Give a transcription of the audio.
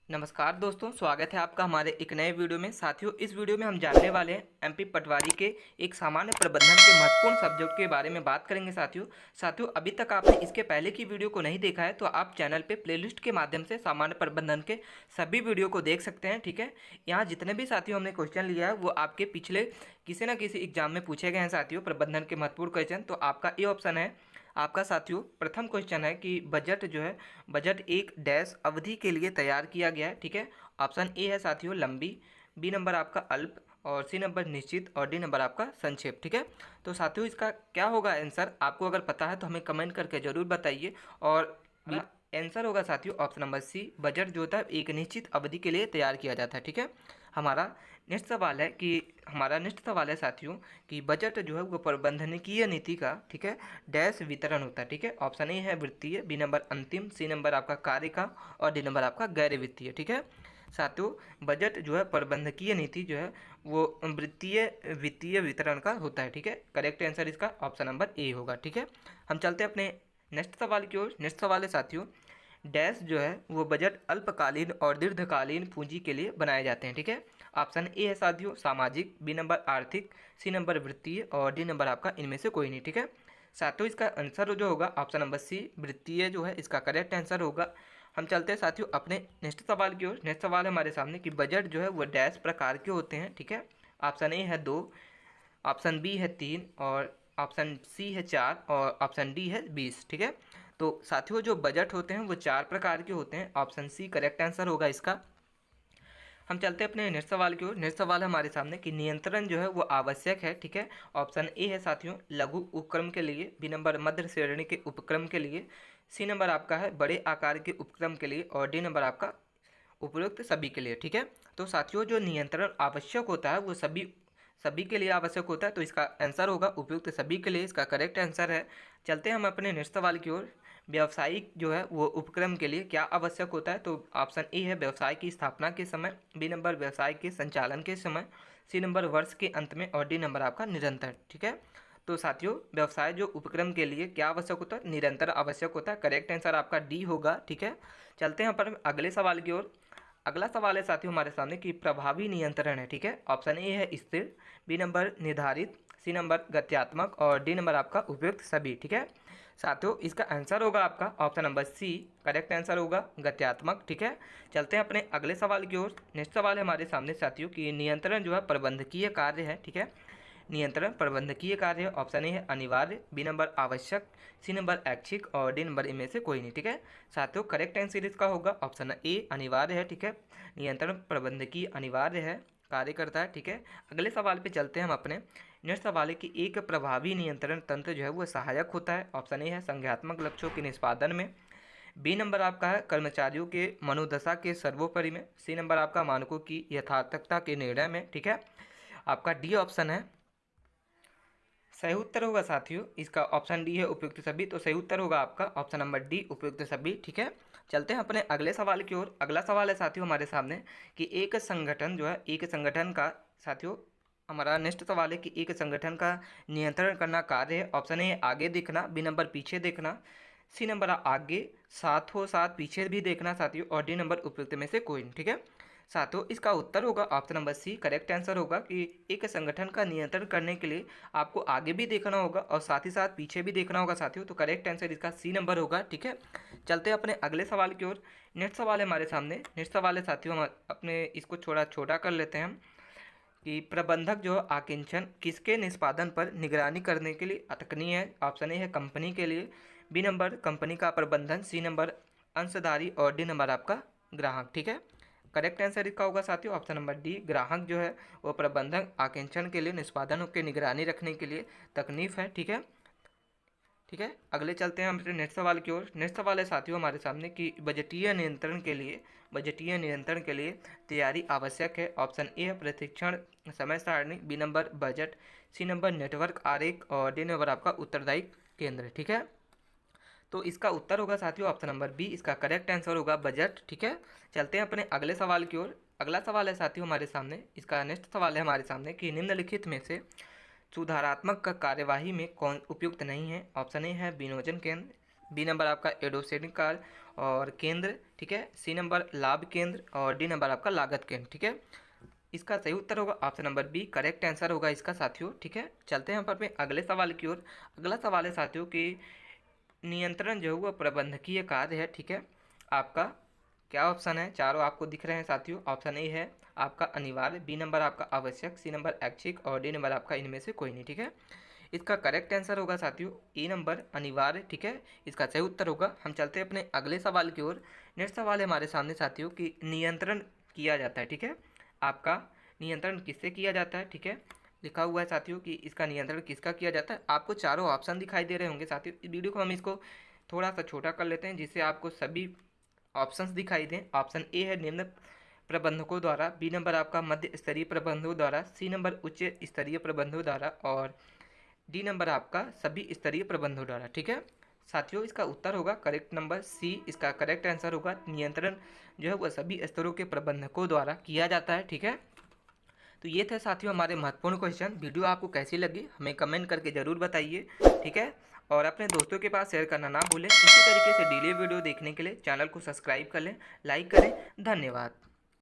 नमस्कार दोस्तों, स्वागत है आपका हमारे एक नए वीडियो में। साथियों, इस वीडियो में हम जानने वाले हैं एमपी पटवारी के एक सामान्य प्रबंधन के महत्वपूर्ण सब्जेक्ट के बारे में बात करेंगे। साथियों अभी तक आपने इसके पहले की वीडियो को नहीं देखा है तो आप चैनल पे प्लेलिस्ट के माध्यम से सामान्य प्रबंधन के सभी वीडियो को देख सकते हैं। ठीक है, यहाँ जितने भी साथियों हमने क्वेश्चन लिया है वो आपके पिछले किसी न किसी एग्जाम में पूछे गए हैं साथियों, प्रबंधन के महत्वपूर्ण क्वेश्चन। तो आपका ये ऑप्शन है आपका साथियों। प्रथम क्वेश्चन है कि बजट जो है, बजट एक डैश अवधि के लिए तैयार किया गया है। ठीक है, ऑप्शन ए है साथियों लंबी, बी नंबर आपका अल्प, और सी नंबर निश्चित, और डी नंबर आपका संक्षेप। ठीक है, तो साथियों इसका क्या होगा आंसर, आपको अगर पता है तो हमें कमेंट करके जरूर बताइए। और आंसर होगा साथियों ऑप्शन नंबर सी, बजट जो होता है एक निश्चित अवधि के लिए तैयार किया जाता है। ठीक है, हमारा नेक्स्ट सवाल है कि हमारा नेक्स्ट सवाल है साथियों कि बजट जो है वो प्रबंधकीय नीति का, ठीक है, डैश वितरण होता है। ठीक है, ऑप्शन ए है वित्तीय, बी नंबर अंतिम, सी नंबर आपका कार्य का, और डी नंबर आपका गैर वित्तीय। ठीक है, साथियों बजट जो है प्रबंधकीय नीति जो है वो वित्तीय वित्तीय वितरण का होता है। ठीक है, करेक्ट आंसर इसका ऑप्शन नंबर ए होगा। ठीक है, हम चलते हैं अपने नेक्स्ट सवाल की ओर। नेक्स्ट सवाल है साथियों, डैश जो है वो बजट अल्पकालीन और दीर्घकालीन पूंजी के लिए बनाए जाते हैं। ठीक है, ऑप्शन ए है साथियों सामाजिक, बी नंबर आर्थिक, सी नंबर वित्तीय, और डी नंबर आपका इनमें से कोई नहीं। ठीक है, साथियों इसका आंसर जो होगा ऑप्शन नंबर सी, वित्तीय जो है इसका करेक्ट आंसर होगा। हम चलते हैं साथियों अपने नेक्स्ट सवाल की ओर। नेक्स्ट सवाल है हमारे सामने कि बजट जो है वो डैश प्रकार के होते हैं। ठीक है, ऑप्शन ए है 2, ऑप्शन बी है 3, और ऑप्शन सी है 4, और ऑप्शन डी है 20। ठीक है, तो साथियों जो बजट होते हैं वो 4 प्रकार के होते हैं, ऑप्शन सी करेक्ट आंसर होगा इसका। हम चलते हैं अपने नेक्स्ट सवाल की ओर। नेक्स्ट सवाल है हमारे सामने कि नियंत्रण जो है वो आवश्यक है। ठीक है, ऑप्शन ए है साथियों लघु उपक्रम के लिए, बी नंबर मध्य श्रेणी के उपक्रम के लिए, सी नंबर आपका है बड़े आकार के उपक्रम के लिए, और डी नंबर आपका उपयुक्त सभी के लिए। ठीक है, तो साथियों जो नियंत्रण आवश्यक होता है वो सभी सभी के लिए आवश्यक होता है, तो इसका आंसर होगा उपयुक्त सभी के लिए, इसका करेक्ट आंसर है। चलते हैं हम अपने नेक्स्ट सवाल की ओर। व्यावसायिक जो है वो उपक्रम के लिए क्या आवश्यक होता है, तो ऑप्शन ए है व्यवसाय की स्थापना के समय, बी नंबर व्यवसाय के संचालन के समय, सी नंबर वर्ष के अंत में, और डी नंबर आपका निरंतर। ठीक है, तो साथियों व्यवसाय जो उपक्रम के लिए क्या आवश्यक होता है, निरंतर आवश्यक होता है। करेक्ट आंसर आपका डी होगा। ठीक है, चलते हैं पर अगले सवाल की ओर। अगला सवाल है साथियों हमारे सामने कि प्रभावी नियंत्रण है। ठीक है, ऑप्शन ए है स्थिर, बी नंबर निर्धारित, सी नंबर गत्यात्मक, और डी नंबर आपका उपयुक्त सभी। ठीक है, साथियों इसका आंसर होगा आपका option number C, correct answer होगा गत्यात्मक। ठीक है, चलते हैं अपने अगले सवाल की ओर। नेक्स्ट सवाल है हमारे सामने साथियों कि नियंत्रण जो है प्रबंधकीय कार्य है। ठीक है, नियंत्रण प्रबंधकीय कार्य है, ऑप्शन ए है अनिवार्य, बी नंबर आवश्यक, सी नंबर ऐच्छिक, और डी नंबर इनमें से कोई नहीं। ठीक है, साथियों करेक्ट आंसर इसका होगा ऑप्शन ए अनिवार्य है। ठीक है, नियंत्रण प्रबंधकीय अनिवार्य है, कार्य करता है। ठीक है, अगले सवाल पे चलते हैं हम अपने। नेक्स्ट सवाल है कि एक प्रभावी नियंत्रण तंत्र जो है वो सहायक होता है। ऑप्शन ए है संज्ञात्मक लक्ष्यों के निष्पादन में, बी नंबर आपका है कर्मचारियों के मनोदशा के सर्वोपरि में, सी नंबर आपका मानकों की यथार्थकता के निर्णय में। ठीक है, आपका डी ऑप्शन है सही उत्तर होगा साथियों इसका, ऑप्शन डी है उपयुक्त सभी, तो सही उत्तर होगा आपका ऑप्शन नंबर डी उपयुक्त सभी। ठीक है, चलते हैं अपने अगले सवाल की ओर। अगला सवाल है साथियों हमारे सामने कि एक संगठन जो है, एक संगठन का साथियों हमारा नेक्स्ट सवाल है कि एक संगठन का नियंत्रण करना कार्य है। ऑप्शन ए आगे देखना, बी नंबर पीछे देखना, सी नंबर आगे साथ साथ पीछे भी देखना साथियों, और डी नंबर उपयुक्त में से कोई नहीं। ठीक है, साथियों इसका उत्तर होगा option number C, correct answer होगा कि एक संगठन का नियंत्रण करने के लिए आपको आगे भी देखना होगा और साथ ही साथ पीछे भी देखना होगा साथियों, तो करेक्ट आंसर इसका सी नंबर होगा। ठीक है, चलते हैं अपने अगले सवाल की ओर। नेक्स्ट सवाल है हमारे सामने। नेक्स्ट सवाल है साथियों हम अपने इसको थोड़ा छोटा कर लेते हैं हम कि प्रबंधक जो आकिंचन किसके निष्पादन पर निगरानी करने के लिए अतकनीय है। ऑप्शन ए है कंपनी के लिए, बी नंबर कंपनी का प्रबंधन, सी नंबर अंशधारी, और डी नंबर आपका ग्राहक। ठीक है, करेक्ट आंसर इसका होगा साथियों ऑप्शन नंबर डी, ग्राहक जो है वो प्रबंधक आकिंचन के लिए निष्पादन की निगरानी रखने के लिए तकनीफ है। ठीक है, ठीक है, अगले चलते हैं हम अपने नेक्स्ट सवाल की ओर। नेक्स्ट सवाल है साथियों हमारे सामने कि बजटीय नियंत्रण के लिए तैयारी आवश्यक है। ऑप्शन ए है प्रशिक्षण समय सारणी, B number budget, C number network आरेख, और डी नंबर आपका उत्तरदायी केंद्र। ठीक है, तो इसका उत्तर होगा साथियों ऑप्शन नंबर बी, इसका करेक्ट आंसर होगा बजट। ठीक है, चलते हैं अपने अगले सवाल की ओर। अगला सवाल है साथियों हमारे सामने, इसका नेक्स्ट सवाल है हमारे सामने कि निम्नलिखित में से सुधारात्मक कार्यवाही में कौन उपयुक्त नहीं है। ऑप्शन ए है विनियोजन केंद्र, बी नंबर आपका एडोसेनिकाल और केंद्र, ठीक है। सी नंबर लाभ केंद्र और डी नंबर आपका लागत केंद्र, ठीक है। इसका सही उत्तर होगा option number B, correct answer होगा इसका साथियों, ठीक है। चलते हैं हम अपने अगले सवाल की ओर। अगला सवाल है साथियों कि नियंत्रण जो है वो प्रबंधकीय कार्य है, ठीक है। आपका क्या ऑप्शन है, चारों आपको दिख रहे हैं साथियों। ऑप्शन ए है आपका अनिवार्य, बी नंबर आपका आवश्यक, सी नंबर ऐच्छिक और डी नंबर आपका इनमें से कोई नहीं, ठीक है। इसका करेक्ट आंसर होगा साथियों ए नंबर अनिवार्य, ठीक है। इसका सही उत्तर होगा। हम चलते हैं अपने अगले सवाल की ओर। नेक्स्ट सवाल है हमारे सामने साथियों कि नियंत्रण किया जाता है, ठीक है। आपका नियंत्रण किससे किया जाता है, ठीक है। लिखा हुआ है साथियों कि इसका नियंत्रण किसका किया जाता है। आपको चारों ऑप्शन दिखाई दे रहे होंगे साथियों। इस वीडियो को हम इसको थोड़ा सा छोटा कर लेते हैं जिससे आपको सभी ऑप्शंस दिखाई दें। ऑप्शन ए है निम्न प्रबंधकों द्वारा, बी नंबर आपका मध्य स्तरीय प्रबंधकों द्वारा, सी नंबर उच्च स्तरीय प्रबंधकों द्वारा और डी नंबर आपका सभी स्तरीय प्रबंधकों द्वारा, ठीक है। साथियों इसका उत्तर होगा करेक्ट नंबर सी, इसका करेक्ट आंसर होगा नियंत्रण जो है वह सभी स्तरों के प्रबंधकों द्वारा किया जाता है, ठीक है। तो ये थे साथियों हमारे महत्वपूर्ण क्वेश्चन। वीडियो आपको कैसी लगी हमें कमेंट करके ज़रूर बताइए, ठीक है। और अपने दोस्तों के पास शेयर करना ना भूलें। इसी तरीके से डेली वीडियो देखने के लिए चैनल को सब्सक्राइब कर लें, लाइक करें। धन्यवाद।